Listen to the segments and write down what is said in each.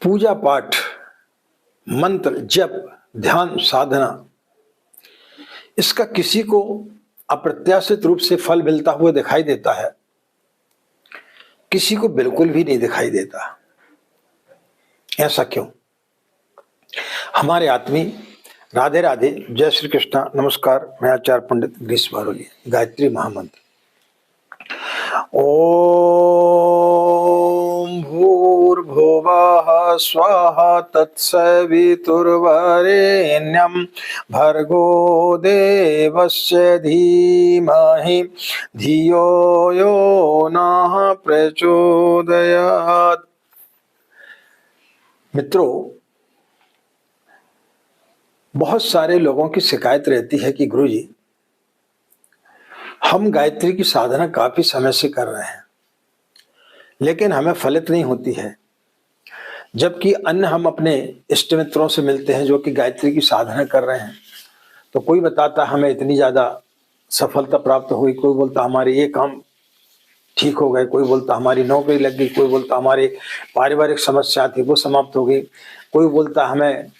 पूजा पाठ, मंत्र जप, ध्यान साधना, इसका किसी को अप्रत्याशित रूप से फल मिलता हुआ दिखाई देता है, किसी को बिल्कुल भी नहीं दिखाई देता। ऐसा क्यों? हमारे आत्मी राधे राधे, जय श्री कृष्ण, नमस्कार। मैं आचार्य पंडित ग्रीस बारोली। गायत्री महामंत्र। ओम भूर्भुवः स्वः तत्सवितुर्वरेण्यं भर्गो देवस्य धीमहि धियो यो नः प्रचोदयात्। मित्रों, बहुत सारे लोगों की शिकायत रहती है कि गुरुजी, हम गायत्री की साधना काफी समय से कर रहे हैं लेकिन हमें फलित नहीं होती है। जबकि अन्य हम अपने इष्ट मित्रों से मिलते हैं जो कि गायत्री की साधना कर रहे हैं, तो कोई बताता हमें इतनी ज्यादा सफलता प्राप्त हुई, कोई बोलता हमारे ये काम ठीक हो गए, कोई बोलता हमारी नौकरी लग गई, कोई बोलता हमारे पारिवारिक समस्या थी वो समाप्त हो गई, कोई बोलता हमें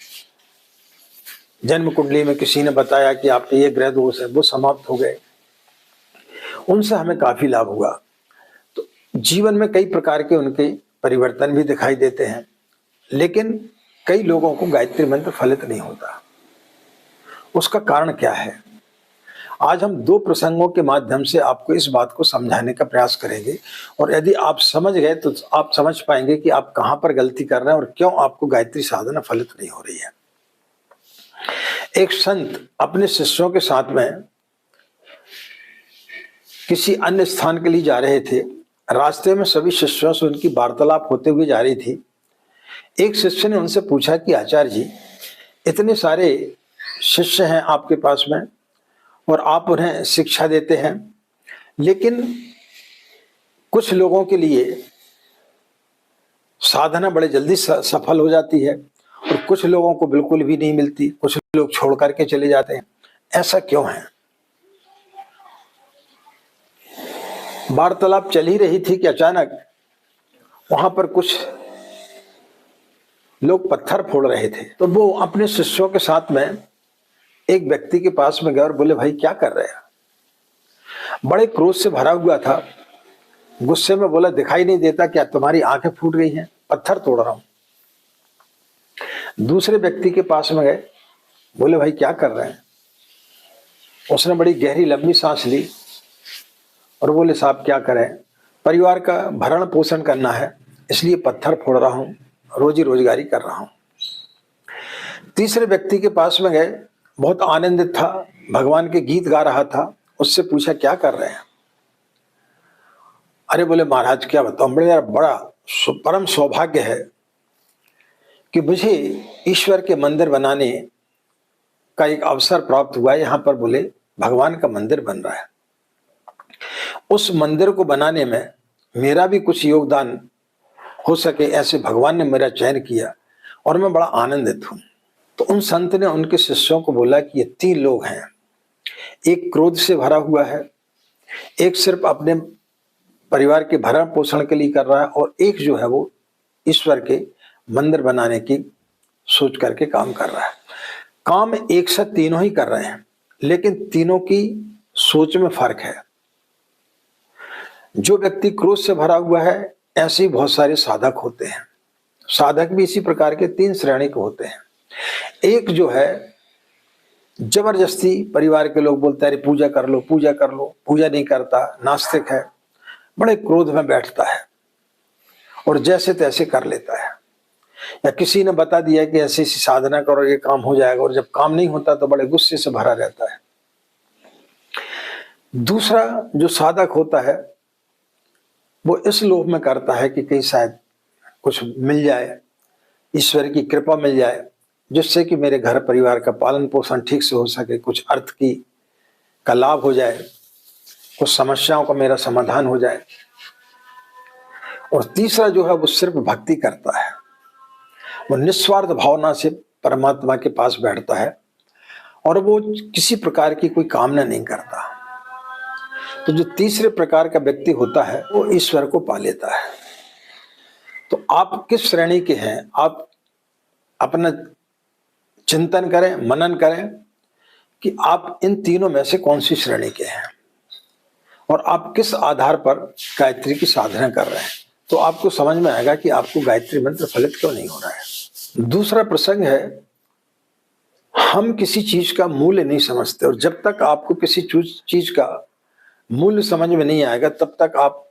जन्म कुंडली में किसी ने बताया कि आपके ये ग्रह दोष है वो समाप्त हो गए। उनसे हमें काफी लाभ हुआ। तो जीवन में कई प्रकार के उनके परिवर्तन भी दिखाई देते हैं, लेकिन कई लोगों को गायत्री मंत्र फलित नहीं होता। उसका कारण क्या है? आज हम दो प्रसंगों के माध्यम से आपको इस बात को समझाने का प्रयास करेंगे, और यदि आप समझ गए तो आप समझ पाएंगे कि आप कहां पर गलती कर रहे हैं और क्यों आपको गायत्री साधना फलित नहीं हो रही है। एक संत अपने शिष्यों के साथ में किसी अन्य स्थान के लिए जा रहे थे। रास्ते में सभी शिष्यों से उनकी वार्तालाप होते हुए जा रही थी। एक शिष्य ने उनसे पूछा कि आचार्य जी, इतने सारे शिष्य हैं आपके पास में और आप उन्हें शिक्षा देते हैं, लेकिन कुछ लोगों के लिए साधना बड़े जल्दी सफल हो जाती है और कुछ लोगों को बिल्कुल भी नहीं मिलती, कुछ लोग छोड़ करके चले जाते हैं, ऐसा क्यों है? वार्तालाप चल ही रही थी कि अचानक वहां पर कुछ लोग पत्थर फोड़ रहे थे। तो वो अपने शिष्यों के साथ में एक व्यक्ति के पास में गए और बोले, भाई क्या कर रहे हैं? बड़े क्रोध से भरा हुआ था, गुस्से में बोला, दिखाई नहीं देता क्या तुम्हारी आंखें फूट गई हैं? पत्थर तोड़ रहा हूं। दूसरे व्यक्ति के पास में गए, बोले भाई क्या कर रहे हैं? उसने बड़ी गहरी लंबी सांस ली और बोले, साहब क्या करें, परिवार का भरण पोषण करना है इसलिए पत्थर फोड़ रहा हूं, रोजी रोजगारी कर रहा हूं। तीसरे व्यक्ति के पास में गए, बहुत आनंदित था, भगवान के गीत गा रहा था। उससे पूछा क्या कर रहे हैं? अरे बोले, महाराज क्या बताऊं, बड़ा परम सौभाग्य है कि मुझे ईश्वर के मंदिर बनाने का एक अवसर प्राप्त हुआ है। यहां पर बोले भगवान का मंदिर बन रहा है, उस मंदिर को बनाने में मेरा भी कुछ योगदान हो सके, ऐसे भगवान ने मेरा चयन किया और मैं बड़ा आनंदित हूं। तो उन संत ने उनके शिष्यों को बोला कि ये तीन लोग हैं, एक क्रोध से भरा हुआ है, एक सिर्फ अपने परिवार के भरण पोषण के लिए कर रहा है, और एक जो है वो ईश्वर के मंदिर बनाने की सोच करके काम कर रहा है। काम एक साथ तीनों ही कर रहे हैं, लेकिन तीनों की सोच में फर्क है। जो व्यक्ति क्रोध से भरा हुआ है, ऐसे ही बहुत सारे साधक होते हैं। साधक भी इसी प्रकार के तीन श्रेणी के होते हैं। एक जो है जबरदस्ती परिवार के लोग बोलते हैं, अरे पूजा कर लो, पूजा कर लो, पूजा नहीं करता, नास्तिक है, बड़े क्रोध में बैठता है और जैसे तैसे कर लेता है। या किसी ने बता दिया कि ऐसी ऐसी साधना करो, ये काम हो जाएगा, और जब काम नहीं होता तो बड़े गुस्से से भरा रहता है। दूसरा जो साधक होता है वो इस लोभ में करता है कि कहीं शायद कुछ मिल जाए, ईश्वर की कृपा मिल जाए, जिससे कि मेरे घर परिवार का पालन पोषण ठीक से हो सके, कुछ अर्थ की का लाभ हो जाए, कुछ समस्याओं का मेरा समाधान हो जाए। और तीसरा जो है वो सिर्फ भक्ति करता है, वो निस्वार्थ भावना से परमात्मा के पास बैठता है और वो किसी प्रकार की कोई कामना नहीं करता। तो जो तीसरे प्रकार का व्यक्ति होता है वो ईश्वर को पा लेता है। तो आप किस श्रेणी के हैं, आप अपना चिंतन करें, मनन करें कि आप इन तीनों में से कौन सी श्रेणी के हैं और आप किस आधार पर गायत्री की साधना कर रहे हैं। तो आपको समझ में आएगा कि आपको गायत्री मंत्र फलित क्यों नहीं हो रहा है। दूसरा प्रसंग है, हम किसी चीज का मूल्य नहीं समझते, और जब तक आपको किसी चीज का मूल्य समझ में नहीं आएगा तब तक आप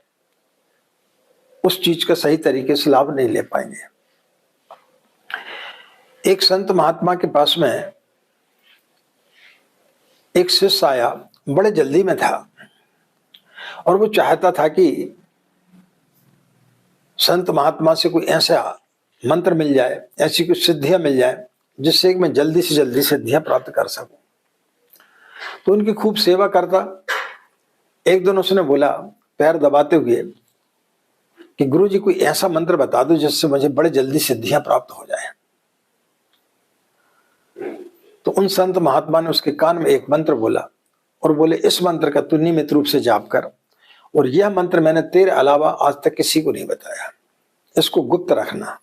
उस चीज का सही तरीके से लाभ नहीं ले पाएंगे। एक संत महात्मा के पास में एक शिष्य आया, बड़े जल्दी में था और वो चाहता था कि संत महात्मा से कोई ऐसा मंत्र मिल जाए, ऐसी कुछ सिद्धियां मिल जाए जिससे मैं जल्दी से जल्दी सिद्धियां प्राप्त कर सकूं। तो उनकी खूब सेवा करता। एक दिन उसने बोला पैर दबाते हुए कि गुरुजी कोई ऐसा मंत्र बता दो जिससे मुझे बड़े जल्दी सिद्धियां प्राप्त हो जाए। तो उन संत महात्मा ने उसके कान में एक मंत्र बोला और बोले, इस मंत्र का तू नियमित रूप से जाप कर, और यह मंत्र मैंने तेरे अलावा आज तक किसी को नहीं बताया, इसको गुप्त रखना।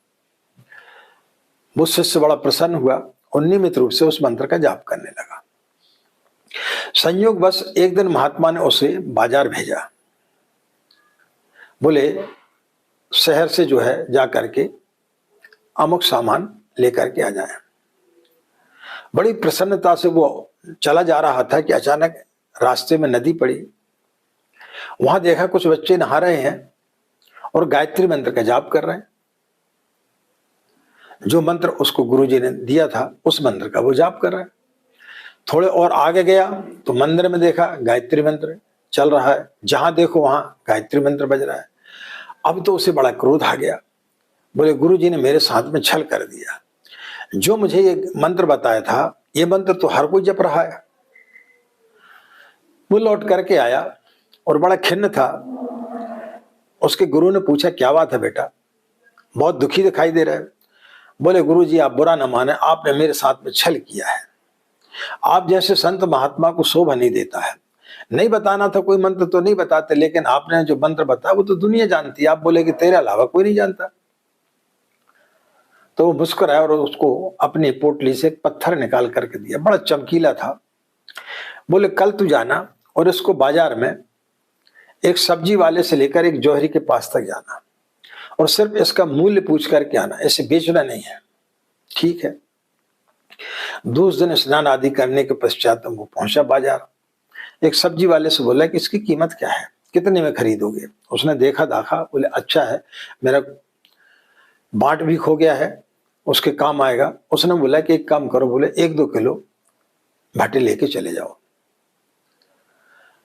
वो शिष्य बड़ा प्रसन्न हुआ और नियमित रूप से उस मंत्र का जाप करने लगा। संयोग बस एक दिन महात्मा ने उसे बाजार भेजा, बोले शहर से जो है जा करके अमुक सामान लेकर के आ जाए। बड़ी प्रसन्नता से वो चला जा रहा था कि अचानक रास्ते में नदी पड़ी। वहां देखा कुछ बच्चे नहा रहे हैं और गायत्री मंत्र का जाप कर रहे हैं। जो मंत्र उसको गुरुजी ने दिया था उस मंत्र का वो जाप कर रहे हैं। थोड़े और आगे गया तो मंदिर में देखा गायत्री मंत्र चल रहा है, जहां देखो वहां गायत्री मंत्र बज रहा है। अब तो उसे बड़ा क्रोध आ गया, बोले गुरुजी ने मेरे साथ में छल कर दिया। जो मुझे ये मंत्र बताया था ये मंत्र तो हर कोई जप रहा है। वो लौट करके आया और बड़ा खिन्न था। उसके गुरु ने पूछा, क्या बात है बेटा, बहुत दुखी दिखाई दे रहा है। बोले गुरुजी आप बुरा न माने, आपने मेरे साथ में छल किया है। आप जैसे संत महात्मा को शोभा नहीं देता है। नहीं बताना था कोई मंत्र तो नहीं बताते, लेकिन आपने जो मंत्र बताया वो तो दुनिया जानती है, आप बोले कि तेरे अलावा कोई नहीं जानता। तो वो मुस्कुराया और उसको अपनी पोटली से एक पत्थर निकाल करके दिया, बड़ा चमकीला था। बोले कल तू जाना और इसको बाजार में एक सब्जी वाले से लेकर एक जौहरी के पास तक जाना और सिर्फ इसका मूल्य पूछ करके आना, इसे बेचना नहीं है। ठीक है। दूसरे दिन स्नान आदि करने के पश्चात वो पहुंचा बाजार। एक सब्जी वाले से बोला कि इसकी कीमत क्या है, कितने में खरीदोगे। उसने देखा दाखा, बोले अच्छा है, मेरा बाट भी खो गया है, उसके काम आएगा। उसने बोला कि एक काम करो, बोले 1-2 किलो भट्टे लेके चले जाओ।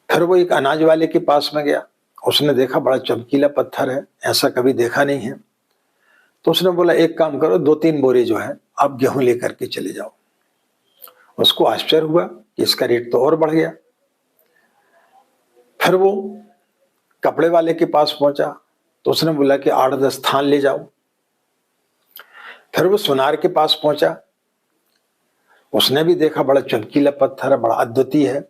फिर वो एक अनाज वाले के पास में गया। उसने देखा बड़ा चमकीला पत्थर है, ऐसा कभी देखा नहीं है। तो उसने बोला एक काम करो, 2-3 बोरे जो है आप गेहूं लेकर के चले जाओ। उसको आश्चर्य हुआ कि इसका रेट तो और बढ़ गया। फिर वो कपड़े वाले के पास पहुंचा तो उसने बोला कि 8-10 थान ले जाओ। फिर वो सुनार के पास पहुंचा, उसने भी देखा बड़ा चमकीला पत्थर है, बड़ा अद्वितीय है।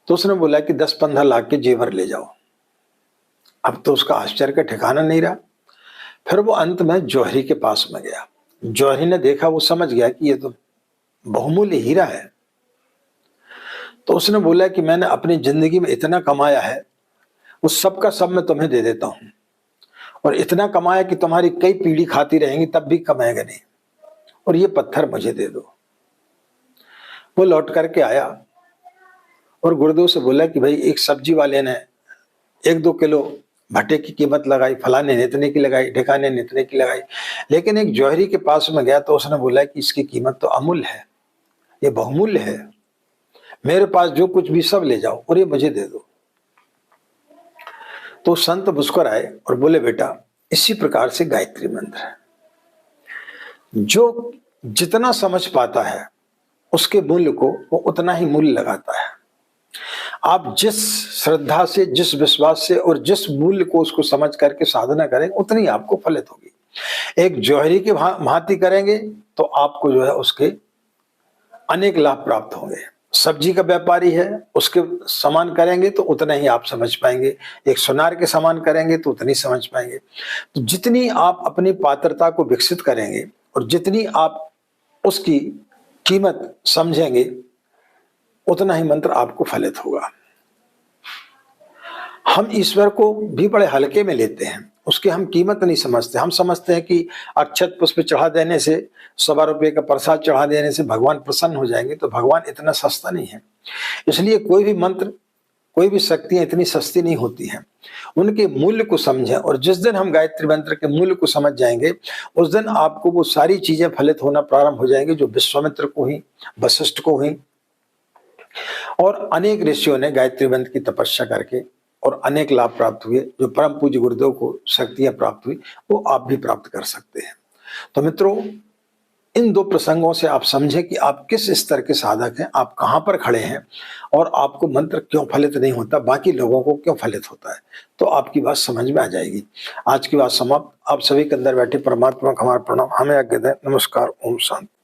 तो उसने बोला कि 10-15 लाख के जेवर ले जाओ। अब तो उसका आश्चर्य का ठिकाना नहीं रहा। फिर वो अंत में जौहरी के पास में गया। जौहरी ने देखा, वो समझ गया कि ये तो बहुमूल्य हीरा है। तो उसने बोला कि मैंने अपनी जिंदगी में इतना कमाया है, उस सब का सब मैं तुम्हें दे देता हूं, और इतना कमाया कि तुम्हारी कई पीढ़ी खाती रहेंगी तब भी कमाएगा नहीं, और ये पत्थर मुझे दे दो। वो लौट करके आया और गुरुदेव से बोला कि भाई एक सब्जी वाले ने 1-2 किलो भट्टे की कीमत लगाई, फलाने ने इतने की लगाई, ठिकाने ने इतने की लगाई, लेकिन एक जौहरी के पास में गया तो उसने बोला कि इसकी कीमत तो अमूल्य है, ये बहुमूल्य है, मेरे पास जो कुछ भी सब ले जाओ और ये मुझे दे दो। तो संत मुस्कुराए और बोले बेटा इसी प्रकार से गायत्री मंत्र है, जो जितना समझ पाता है उसके मूल्य को वो उतना ही मूल्य लगाता है। आप जिस श्रद्धा से, जिस विश्वास से और जिस मूल्य को उसको समझ करके साधना करेंगे उतनी आपको फलित होगी। एक जौहरी के भांति करेंगे तो आपको जो है उसके अनेक लाभ प्राप्त होंगे, सब्जी का व्यापारी है, उसके समान करेंगे तो उतना ही आप समझ पाएंगे, एक सुनार के समान करेंगे तो उतनी समझ पाएंगे। तो जितनी आप अपनी पात्रता को विकसित करेंगे और जितनी आप उसकी कीमत समझेंगे, उतना ही मंत्र आपको फलित होगा। हम ईश्वर को भी बड़े हल्के में लेते हैं, उसकी हम कीमत नहीं समझते। हम समझते हैं कि अक्षत पुष्प चढ़ा देने से, 100 रुपये का प्रसाद चढ़ा देने से भगवान प्रसन्न हो जाएंगे, तो भगवान इतना सस्ता नहीं है। इसलिए कोई भी मंत्र, कोई भी शक्तियां इतनी सस्ती नहीं होती हैं। उनके मूल्य को समझें, और जिस दिन हम गायत्री मंत्र के मूल्य को समझ जाएंगे, उस दिन आपको वो सारी चीजें फलित होना प्रारंभ हो जाएंगी जो विश्वामित्र को हुई, वशिष्ठ को हुई, और अनेक ऋषियों ने गायत्री मंत्र की तपस्या करके और अनेक लाभ प्राप्त हुए। जो परम पूज्य गुरुदेव को शक्तियां प्राप्त हुई, वो आप भी प्राप्त कर सकते हैं। तो मित्रों, इन दो प्रसंगों से आप समझें कि आप किस स्तर के साधक हैं, आप कहां पर खड़े हैं, और आपको मंत्र क्यों फलित नहीं होता, बाकी लोगों को क्यों फलित होता है, तो आपकी बात समझ में आ जाएगी। आज की बात समाप्त। आप सभी के अंदर बैठे परमात्मा का हमारा प्रणाम। हमें आज्ञा दें। नमस्कार। ओम शांति।